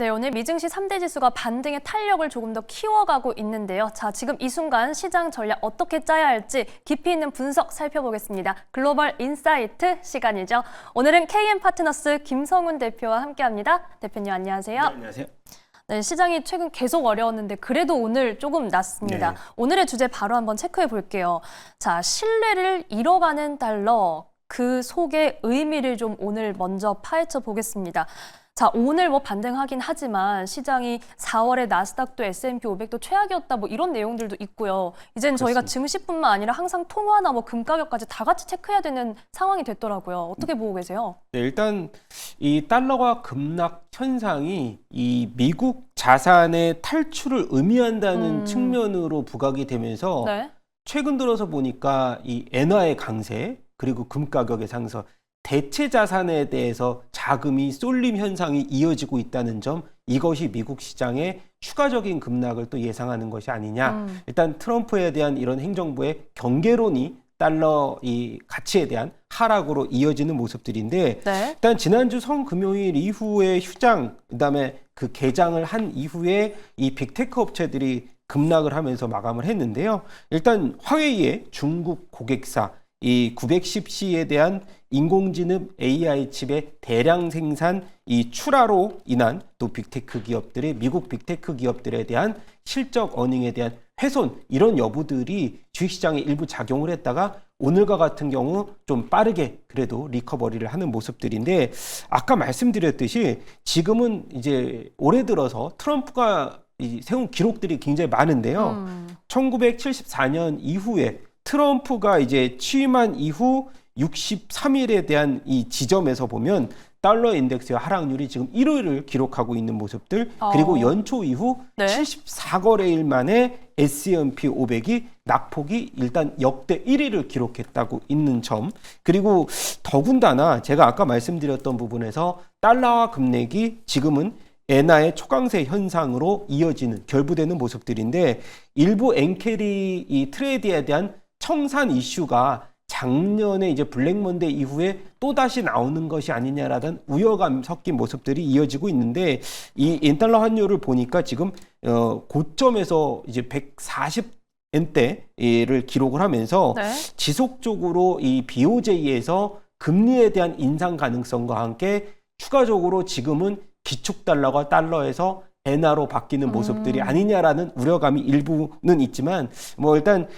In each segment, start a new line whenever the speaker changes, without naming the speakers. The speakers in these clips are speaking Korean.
네, 오늘 미증시 3대 지수가 반등의 탄력을 조금 더 키워가고 있는데요. 자, 지금 이 순간 시장 전략 어떻게 짜야 할지 깊이 있는 분석 살펴보겠습니다. 글로벌 인사이트 시간이죠. 오늘은 KM파트너스 김성훈 대표와 함께합니다. 대표님 안녕하세요.
네, 안녕하세요.
네, 시장이 최근 계속 어려웠는데 그래도 오늘 조금 낫습니다.
네.
오늘의 주제 바로 한번 체크해 볼게요. 자, 신뢰를 잃어가는 달러, 그 속의 의미를 좀 오늘 먼저 파헤쳐 보겠습니다. 자, 오늘 반등하긴 하지만 시장이 4월에 나스닥도 S&P 500도 최악이었다 이런 내용들도 있고요. 이제는 저희가 증시뿐만 아니라 항상 통화나 금 가격까지 다 같이 체크해야 되는 상황이 됐더라고요. 어떻게 보고 계세요?
네, 일단 이 달러가 급락 현상이 이 미국 자산의 탈출을 의미한다는 측면으로 부각이 되면서
네.
최근 들어서 보니까 이 엔화의 강세 그리고 금 가격의 상승, 대체 자산에 대해서 자금이 쏠림 현상이 이어지고 있다는 점, 이것이 미국 시장의 추가적인 급락을 또 예상하는 것이 아니냐. 일단 트럼프에 대한 이런 행정부의 경계론이 달러 이 가치에 대한 하락으로 이어지는 모습들인데,
네.
일단 지난주 성금요일 이후에 휴장, 그다음에 그 개장을 한 이후에 이 빅테크 업체들이 급락을 하면서 마감을 했는데요. 일단 화웨이의 중국 고객사 이 910C에 대한 인공지능 AI 칩의 대량 생산 이 출하로 인한 또 빅테크 기업들의 미국 빅테크 기업들에 대한 실적 어닝에 대한 훼손, 이런 여부들이 주식시장에 일부 작용을 했다가 오늘과 같은 경우 좀 빠르게 그래도 리커버리를 하는 모습들인데, 아까 말씀드렸듯이 지금은 이제 올해 들어서 트럼프가 세운 기록들이 굉장히 많은데요. 1974년 이후에 트럼프가 이제 취임한 이후 63일에 대한 이 지점에서 보면 달러 인덱스의 하락률이 지금 1위를 기록하고 있는 모습들, 그리고 연초 이후
네.
74거래일 만에 S&P 500이 낙폭이 일단 역대 1위를 기록했다고 있는 점, 그리고 더군다나 제가 아까 말씀드렸던 부분에서 달러화 급락이 지금은 엔화의 초강세 현상으로 이어지는 결부되는 모습들인데, 일부 엔캐리 이 트레이드에 대한 청산 이슈가 작년에 이제 블랙먼데이 이후에 또다시 나오는 것이 아니냐라는 우려감 섞인 모습들이 이어지고 있는데, 이 엔달러 환율을 보니까 지금 고점에서 이제 140엔대를 기록을 하면서
네.
지속적으로 이 BOJ에서 금리에 대한 인상 가능성과 함께 추가적으로 지금은 기축달러가 달러에서 엔화로 바뀌는 모습들이 아니냐라는 우려감이 일부는 있지만, 일단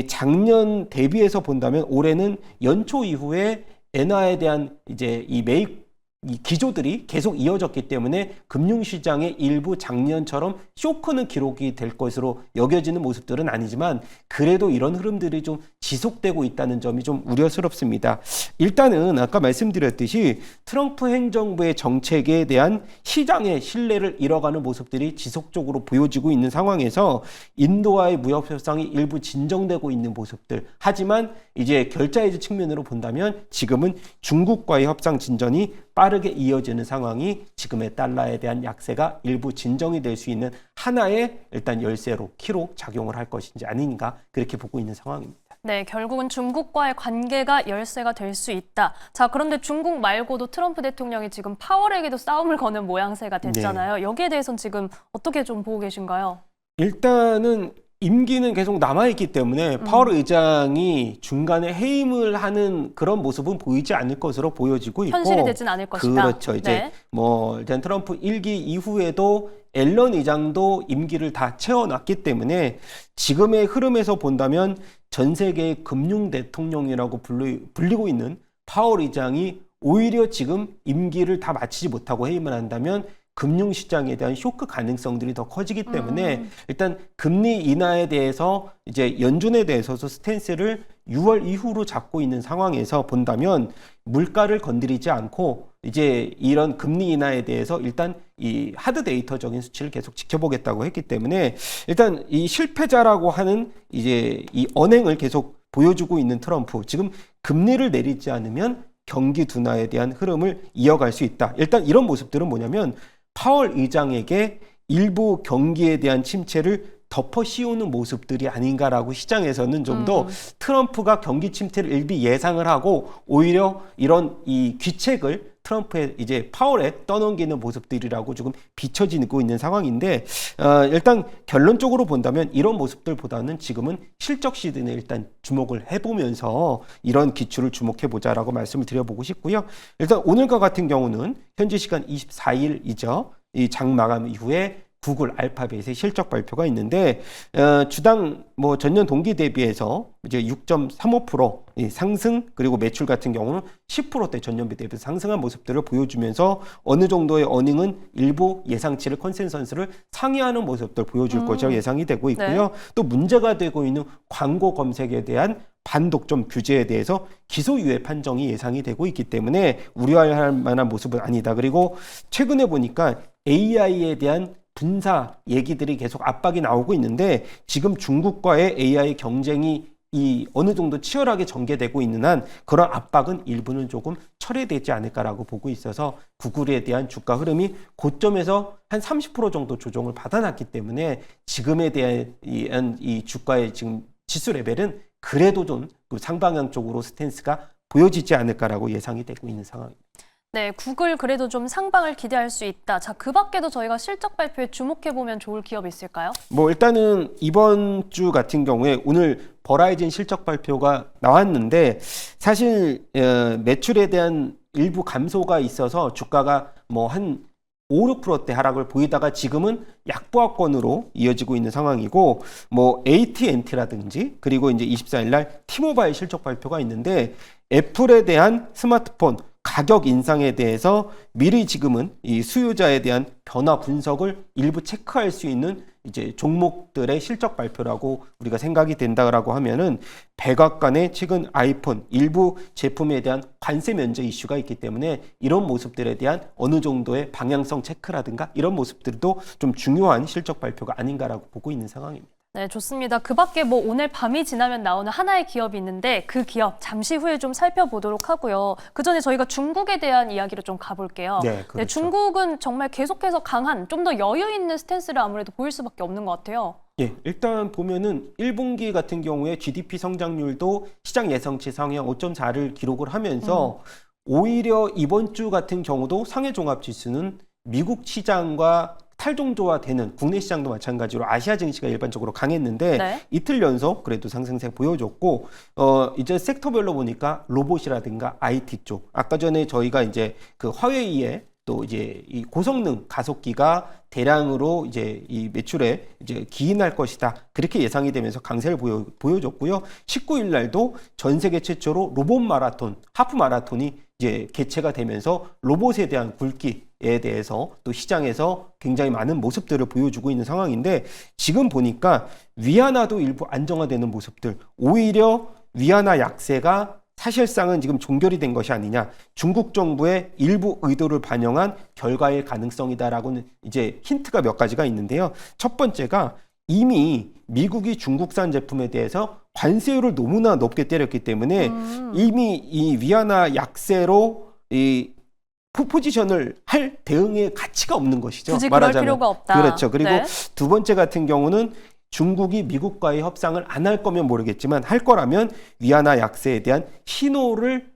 작년 대비해서 본다면 올해는 연초 이후에 엔화에 대한 이제 이 매입 이 기조들이 계속 이어졌기 때문에 금융시장의 일부 작년처럼 쇼크는 기록이 될 것으로 여겨지는 모습들은 아니지만, 그래도 이런 흐름들이 좀 지속되고 있다는 점이 좀 우려스럽습니다. 일단은 아까 말씀드렸듯이 트럼프 행정부의 정책에 대한 시장의 신뢰를 잃어가는 모습들이 지속적으로 보여지고 있는 상황에서 인도와의 무역 협상이 일부 진정되고 있는 모습들, 하지만 이제 결자해지 측면으로 본다면 지금은 중국과의 협상 진전이 빠르게 이어지는 상황이 지금의 달러에 대한 약세가 일부 진정이 될 수 있는 하나의 일단 열쇠로 키로 작용을 할 것인지 아닌가, 그렇게 보고 있는 상황입니다.
네, 결국은 중국과의 관계가 열쇠가 될 수 있다. 자, 그런데 중국 말고도 트럼프 대통령이 지금 파월에게도 싸움을 거는 모양새가 됐잖아요.
네.
여기에 대해서는 지금 어떻게 좀 보고 계신가요?
일단은 임기는 계속 남아있기 때문에 파월 의장이 중간에 해임을 하는 그런 모습은 보이지 않을 것으로 보여지고 있고,
현실이 되진 않을 것이다.
그렇죠. 이제
네.
일단 트럼프 1기 이후에도 앨런 의장도 임기를 다 채워놨기 때문에 지금의 흐름에서 본다면 전 세계의 금융 대통령이라고 불리고 있는 파월 의장이 오히려 지금 임기를 다 마치지 못하고 해임을 한다면 금융시장에 대한 쇼크 가능성들이 더 커지기 때문에 일단 금리 인하에 대해서 이제 연준에 대해서도 스탠스를 6월 이후로 잡고 있는 상황에서 본다면 물가를 건드리지 않고 이제 이런 금리 인하에 대해서 일단 이 하드 데이터적인 수치를 계속 지켜보겠다고 했기 때문에 일단 이 실패자라고 하는 이제 이 언행을 계속 보여주고 있는 트럼프, 지금 금리를 내리지 않으면 경기 둔화에 대한 흐름을 이어갈 수 있다. 일단 이런 모습들은 뭐냐면 파월 의장에게 일부 경기에 대한 침체를 덮어 씌우는 모습들이 아닌가라고 시장에서는 좀 더 트럼프가 경기 침체를 일비 예상을 하고 오히려 이런 이 귀책을 트럼프의 이제 파월에 떠넘기는 모습들이라고 조금 비춰지고 있는 상황인데 일단 결론적으로 본다면 이런 모습들보다는 지금은 실적 시즌에 일단 주목을 해보면서 이런 기출을 주목해보자라고 말씀을 드려보고 싶고요. 일단 오늘과 같은 경우는 현지 시간 24일이죠. 이 장 마감 이후에 구글, 알파벳의 실적 발표가 있는데 주당 뭐 전년 동기 대비해서 이제 6.35% 상승, 그리고 매출 같은 경우는 10%대 전년비 대비해서 상승한 모습들을 보여주면서 어느 정도의 어닝은 일부 예상치를 컨센서스를 상회하는 모습들 보여줄 것으로 예상이 되고 있고요.
네.
또 문제가 되고 있는 광고 검색에 대한 반독점 규제에 대해서 기소유예 판정이 예상이 되고 있기 때문에 우려할 만한 모습은 아니다. 그리고 최근에 보니까 AI에 대한 분사 얘기들이 계속 압박이 나오고 있는데 지금 중국과의 AI 경쟁이 어느 정도 치열하게 전개되고 있는 한 그런 압박은 일부는 조금 철회되지 않을까라고 보고 있어서 구글에 대한 주가 흐름이 고점에서 한 30% 정도 조정을 받아놨기 때문에 지금에 대한 이 주가의 지금 지수 레벨은 그래도 좀 상방향 쪽으로 스탠스가 보여지지 않을까라고 예상이 되고 있는 상황입니다.
네, 구글 그래도 좀 상방을 기대할 수 있다. 자, 그 밖에도 저희가 실적 발표에 주목해보면 좋을 기업이 있을까요?
뭐 일단은 이번 주 같은 경우에 오늘 버라이즌 실적 발표가 나왔는데 사실 매출에 대한 일부 감소가 있어서 주가가 뭐 한 5, 6%대 하락을 보이다가 지금은 약보합권으로 이어지고 있는 상황이고 뭐 AT&T라든지 그리고 이제 24일 날 T모바일 실적 발표가 있는데 애플에 대한 스마트폰 가격 인상에 대해서 미리 지금은 이 수요자에 대한 변화 분석을 일부 체크할 수 있는 이제 종목들의 실적 발표라고 우리가 생각이 된다라고 하면은 백악관의 최근 아이폰 일부 제품에 대한 관세 면제 이슈가 있기 때문에 이런 모습들에 대한 어느 정도의 방향성 체크라든가 이런 모습들도 좀 중요한 실적 발표가 아닌가라고 보고 있는 상황입니다.
네, 좋습니다. 그 밖에 뭐 오늘 밤이 지나면 나오는 하나의 기업이 있는데 그 기업 잠시 후에 좀 살펴보도록 하고요. 그 전에 저희가 중국에 대한 이야기로 좀 가볼게요.
네, 그렇죠.
중국은 정말 계속해서 강한, 좀 더 여유 있는 스탠스를 아무래도 보일 수밖에 없는 것 같아요.
예, 일단 보면은 1분기 같은 경우에 GDP 성장률도 시장 예상치 상향 5.4를 기록을 하면서 오히려 이번 주 같은 경우도 상해 종합 지수는 미국 시장과 탈종조화되는 국내 시장도 마찬가지로 아시아 증시가 일반적으로 강했는데
네.
이틀 연속 그래도 상승세 보여줬고 이제 섹터별로 보니까 로봇이라든가 IT 쪽 아까 전에 저희가 이제 그 화웨이의 또 이제 이 고성능 가속기가 대량으로 이제 이 매출에 이제 기인할 것이다. 그렇게 예상이 되면서 강세를 보여줬고요. 19일 날도 전 세계 최초로 로봇 마라톤, 하프 마라톤이 이제 개최가 되면서 로봇에 대한 굵기에 대해서 또 시장에서 굉장히 많은 모습들을 보여주고 있는 상황인데 지금 보니까 위안화도 일부 안정화되는 모습들, 오히려 위안화 약세가 사실상은 지금 종결이 된 것이 아니냐, 중국 정부의 일부 의도를 반영한 결과일 가능성이다라고는 이제 힌트가 몇 가지가 있는데요. 첫 번째가 이미 미국이 중국산 제품에 대해서 관세율을 너무나 높게 때렸기 때문에 이미 이 위안화 약세로 이 포지션을 할 대응의 가치가 없는 것이죠.
굳이 그럴
말하자면.
필요가 없다.
그렇죠. 그리고
네.
두 번째 같은 경우는 중국이 미국과의 협상을 안 할 거면 모르겠지만 할 거라면 위안화 약세에 대한 신호를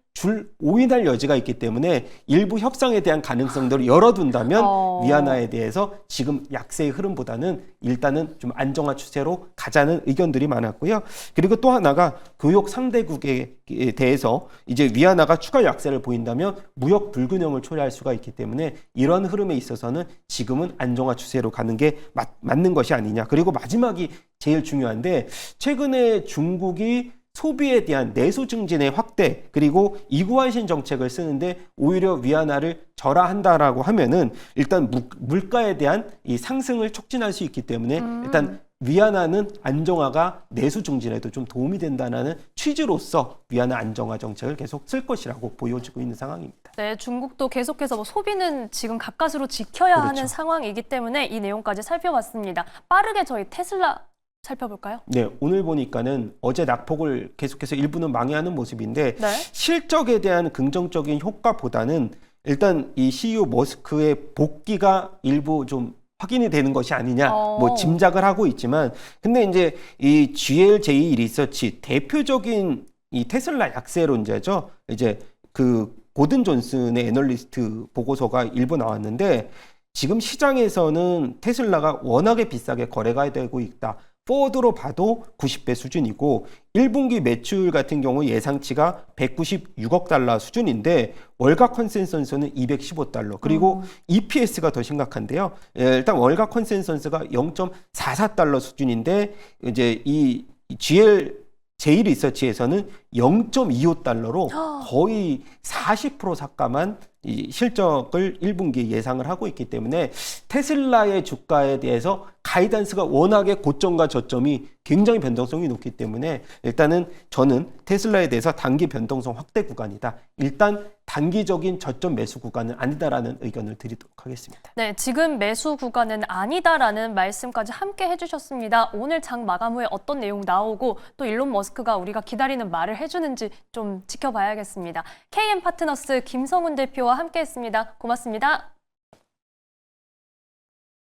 오인할 여지가 있기 때문에 일부 협상에 대한 가능성들을 열어둔다면 위안화에 대해서 지금 약세의 흐름보다는 일단은 좀 안정화 추세로 가자는 의견들이 많았고요. 그리고 또 하나가 교역 상대국에 대해서 이제 위안화가 추가 약세를 보인다면 무역 불균형을 초래할 수가 있기 때문에 이런 흐름에 있어서는 지금은 안정화 추세로 가는 게 맞는 것이 아니냐. 그리고 마지막이 제일 중요한데 최근에 중국이 소비에 대한 내수 증진의 확대 그리고 이구환신 정책을 쓰는데 오히려 위안화를 절하한다라고 하면은 일단 물가에 대한 이 상승을 촉진할 수 있기 때문에 일단 위안화는 안정화가 내수 증진에도 좀 도움이 된다는 취지로서 위안화 안정화 정책을 계속 쓸 것이라고 보여지고 있는 상황입니다.
네, 중국도 계속해서 뭐 소비는 지금 가까스로 지켜야
그렇죠.
하는 상황이기 때문에 이 내용까지 살펴봤습니다. 빠르게 저희 테슬라 살펴볼까요?
네, 오늘 보니까는 어제 낙폭을 계속해서 일부는 망해하는 모습인데
네.
실적에 대한 긍정적인 효과보다는 일단 이 CEO 머스크의 복귀가 일부 좀 확인이 되는 것이 아니냐 뭐 짐작을 하고 있지만 근데 이제 이 GLJ 리서치 대표적인 이 테슬라 약세론자죠. 이제 그 고든 존슨의 애널리스트 보고서가 일부 나왔는데 지금 시장에서는 테슬라가 워낙에 비싸게 거래가 되고 있다. 포워드로 봐도 90배 수준이고 1분기 매출 같은 경우 예상치가 196억 달러 수준인데 월가 컨센서스는 215달러 그리고 EPS가 더 심각한데요. 일단 월가 컨센서스가 0.44달러 수준인데 이제 이 제일 리서치에서는 0.25달러로 거의 40% 삭감한 이 실적을 1분기에 예상을 하고 있기 때문에 테슬라의 주가에 대해서 가이던스가 워낙에 고점과 저점이 굉장히 변동성이 높기 때문에 일단은 저는 테슬라에 대해서 단기 변동성 확대 구간이다. 일단 단기적인 저점 매수 구간은 아니다라는 의견을 드리도록 하겠습니다.
네, 지금 매수 구간은 아니다라는 말씀까지 함께 해주셨습니다. 오늘 장 마감 후에 어떤 내용 나오고 또 일론 머스크가 우리가 기다리는 말을 해주는지 좀 지켜봐야겠습니다. KM 파트너스 김성훈 대표와 함께했습니다. 고맙습니다.